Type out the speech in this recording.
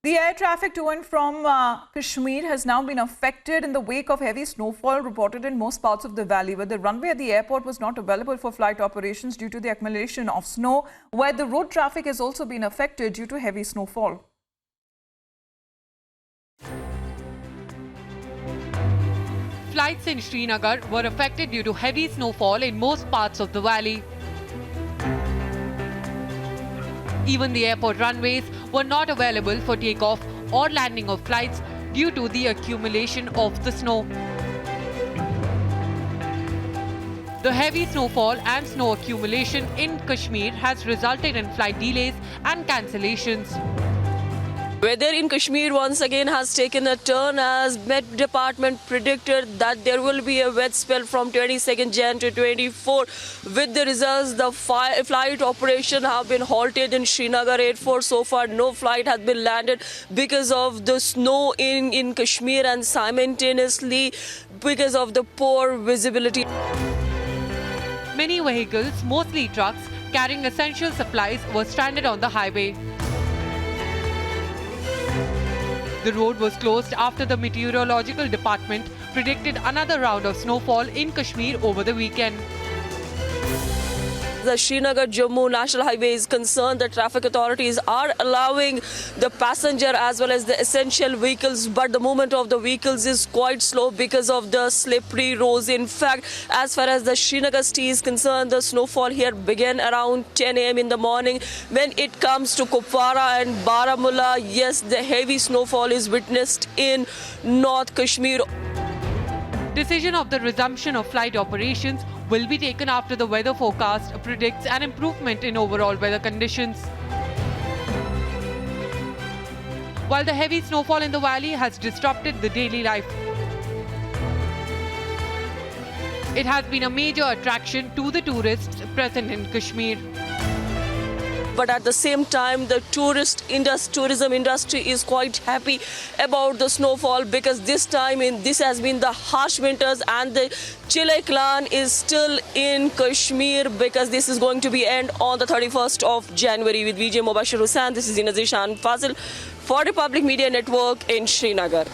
The air traffic to and from Kashmir has now been affected in the wake of heavy snowfall reported in most parts of the valley, where the runway at the airport was not available for flight operations due to the accumulation of snow, where the road traffic has also been affected due to heavy snowfall. Flights in Srinagar were affected due to heavy snowfall in most parts of the valley. Even the airport runways were not available for takeoff or landing of flights due to the accumulation of the snow. The heavy snowfall and snow accumulation in Kashmir has resulted in flight delays and cancellations. Weather in Kashmir once again has taken a turn as Met Department predicted that there will be a wet spell from 22nd Jan to 24. With the results, the flight operation have been halted in Srinagar Airport. So far, no flight has been landed because of the snow in Kashmir and simultaneously because of the poor visibility. Many vehicles, mostly trucks, carrying essential supplies were stranded on the highway. The road was closed after the meteorological department predicted another round of snowfall in Kashmir over the weekend. The Srinagar-Jammu National Highway is concerned that traffic authorities are allowing the passenger as well as the essential vehicles, but the movement of the vehicles is quite slow because of the slippery roads. In fact, as far as the Srinagar city is concerned, the snowfall here began around 10 a.m. in the morning. When it comes to Kupwara and Baramulla, yes, the heavy snowfall is witnessed in North Kashmir. Decision of the resumption of flight operations will be taken after the weather forecast predicts an improvement in overall weather conditions. While the heavy snowfall in the valley has disrupted the daily life, it has been a major attraction to the tourists present in Kashmir. But at the same time, the tourism industry is quite happy about the snowfall because this time this has been the harsh winters and the Chile clan is still in Kashmir because this is going to be end on the 31st of January. With VJ Mubashir Hussain, this is Nazir Shan Fazil for Republic Media Network in Srinagar.